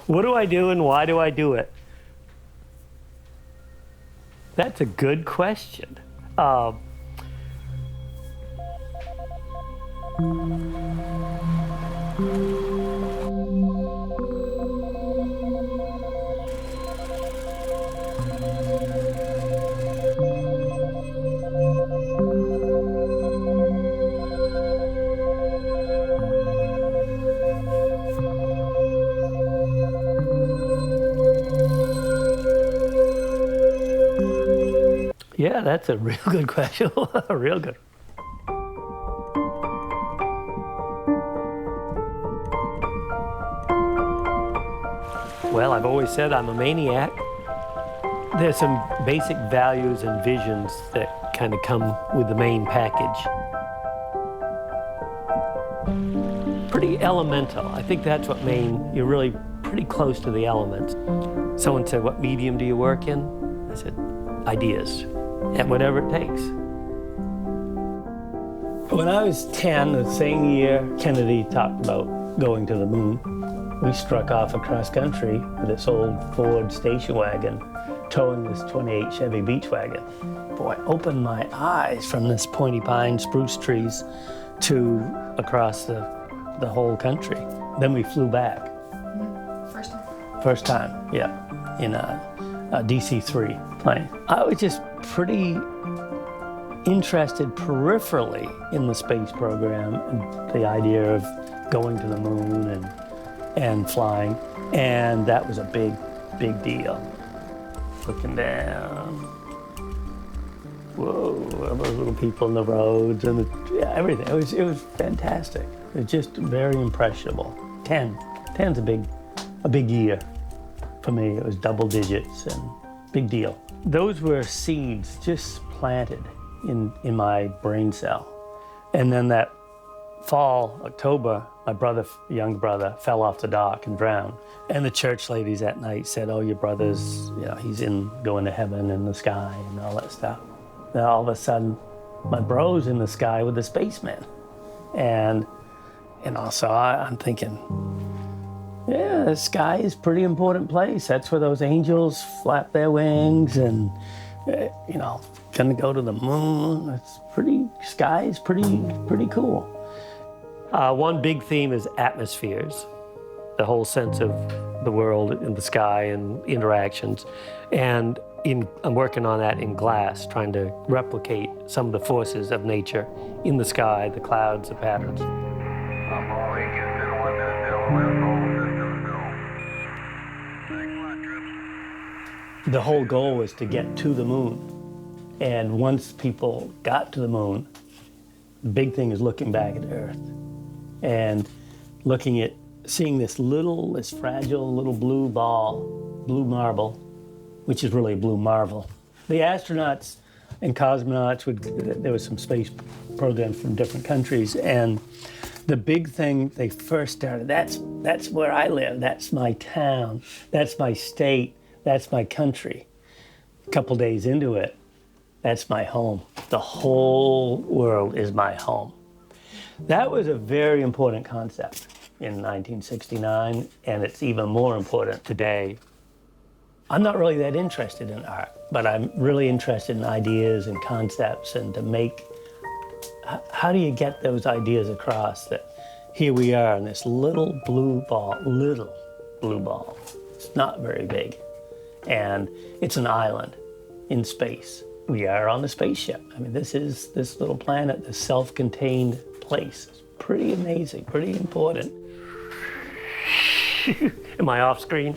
What do I do and why do I do it? That's a good question. Yeah, that's a real good question. Real good. Well, I've always said I'm a maniac. There's some basic values and visions that kind of come with the Maine package. Pretty elemental. I think that's what Maine, you're really pretty close to the elements. Someone said, what medium do you work in? I said, ideas, and whatever it takes. When I was 10, the same year Kennedy talked about going to the moon, we struck off across country with this old Ford station wagon, towing this 28 Chevy beach wagon. Boy, opened my eyes from this pointy pine spruce trees to across the whole country. Then we flew back. First time? First time, yeah, in a DC-3 plane. I was just pretty interested peripherally in the space program and the idea of going to the moon and flying, and that was a big deal. Looking down, whoa, all those little people in the roads and everything. It was fantastic. It was just very impressionable. 10's a big year for me. It was double digits and big deal. Those were seeds just planted in my brain cell. And then that fall, October, my young brother, fell off the dock and drowned. And the church ladies that night said, oh, your brother's, he's going to heaven in the sky and all that stuff. Then all of a sudden, my bro's in the sky with the spaceman. And so I'm thinking, yeah, the sky is a pretty important place. That's where those angels flap their wings and, gonna go to the moon. Sky is pretty cool. One big theme is atmospheres, the whole sense of the world in the sky and interactions. And I'm working on that in glass, trying to replicate some of the forces of nature in the sky, the clouds, the patterns. The whole goal was to get to the moon. And once people got to the moon, the big thing is looking back at Earth and seeing this fragile little blue marble, which is really a blue marvel. The astronauts and cosmonauts there was some space programs from different countries, and the big thing they first started, that's where I live, that's my town, that's my state, that's my country. A couple days into it, that's my home. The whole world is my home. That was a very important concept in 1969, and it's even more important today. I'm not really that interested in art, but I'm really interested in ideas and concepts and how do you get those ideas across that here we are in this little blue ball. It's not very big, and it's an island in space. We are on the spaceship. I mean, this little planet, this self-contained place. It's pretty amazing, pretty important. Am I off screen?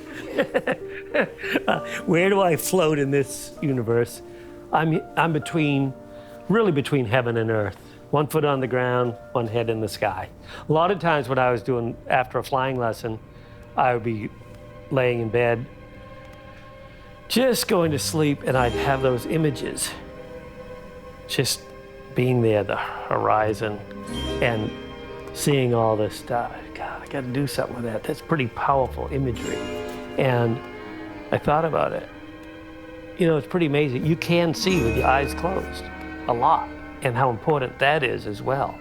Where do I float in this universe? I'm between heaven and earth. 1 foot on the ground, one head in the sky. A lot of times what I was doing after a flying lesson, I would be laying in bed, just going to sleep, and I'd have those images. Just being there, the horizon, and seeing all this stuff. God, I gotta do something with that. That's pretty powerful imagery. And I thought about it. It's pretty amazing. You can see with your eyes closed a lot, and how important that is as well.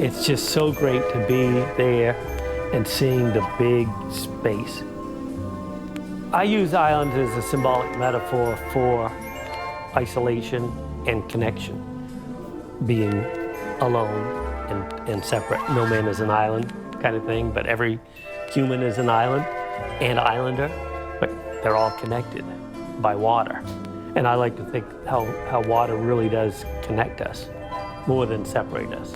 It's just so great to be there and seeing the big space. I use islands as a symbolic metaphor for isolation and connection, being alone and separate. No man is an island kind of thing, but every human is an island and islander, but they're all connected by water. And I like to think how water really does connect us more than separate us.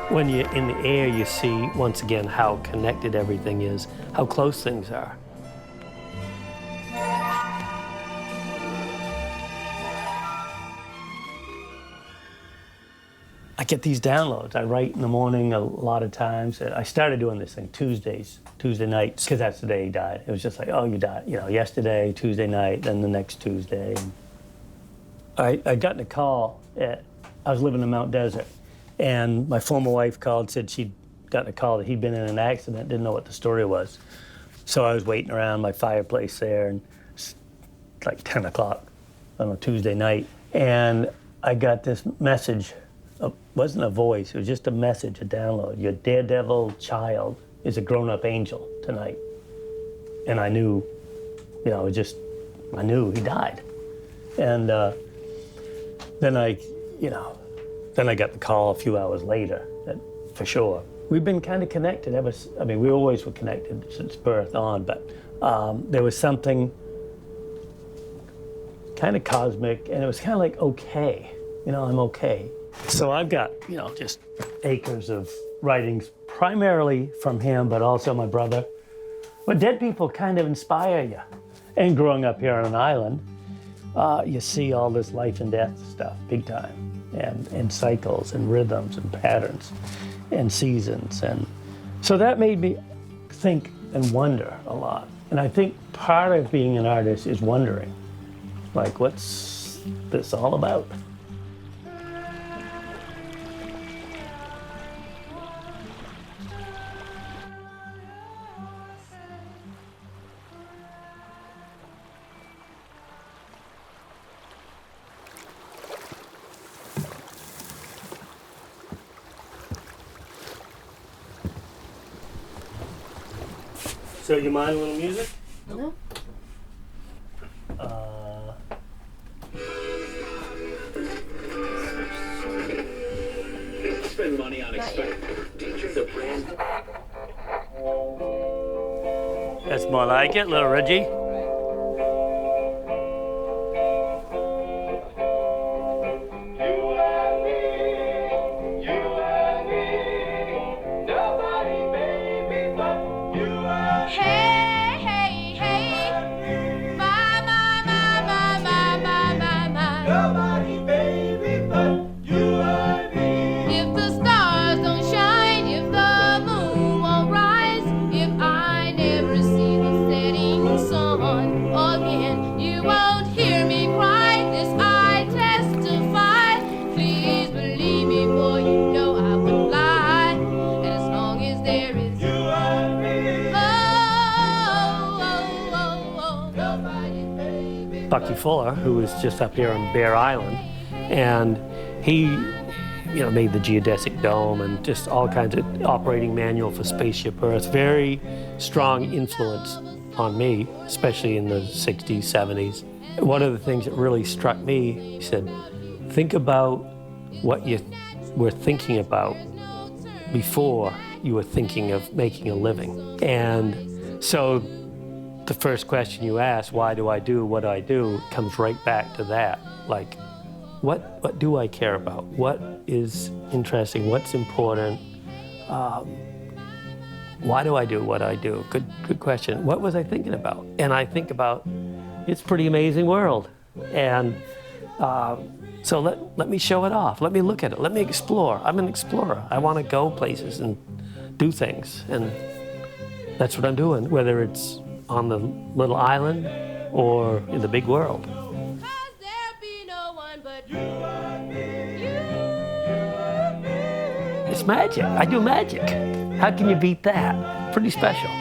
When you're in the air, you see, once again, how connected everything is, how close things are. I get these downloads. I write in the morning a lot of times. I started doing this thing Tuesday nights, because that's the day he died. It was just like, oh, you died, you know, yesterday, Tuesday night, then the next Tuesday. I got a call I was living in Mount Desert, and my former wife called, said she'd gotten a call that he'd been in an accident, didn't know what the story was. So I was waiting around my fireplace there, and it's like 10 o'clock on a Tuesday night, and I got this message. It wasn't a voice, it was just a message, a download. Your daredevil child is a grown-up angel tonight. And I knew, you know, I knew he died. And then I got the call a few hours later, for sure. We've been kind of connected we always were connected since birth on, but there was something kind of cosmic, and it was kind of like, okay, you know, I'm okay. So I've got, you know, just acres of writings, primarily from him, but also my brother. But dead people kind of inspire you. And growing up here on an island, you see all this life and death stuff, big time, and cycles and rhythms and patterns and seasons. And so that made me think and wonder a lot. And I think part of being an artist is wondering, like, what's this all about? So you mind a little music? No. Spend money on expensive. The brand. That's more like it, little Reggie. Fuller, who was just up here on Bear Island, and he, you know, made the geodesic dome and just all kinds of operating manual for Spaceship Earth. Very strong influence on me, especially in the 60s, 70s. One of the things that really struck me, he said, think about what you were thinking about before you were thinking of making a living. And so the first question you ask, why do I do what I do, comes right back to that. Like, what do I care about? What is interesting? What's important? Why do I do what I do? Good question. What was I thinking about? And I think about, it's a pretty amazing world. And so let me show it off. Let me look at it. Let me explore. I'm an explorer. I want to go places and do things. And that's what I'm doing, whether it's on the little island or in the big world. It's magic. I do magic. How can you beat that? Pretty special.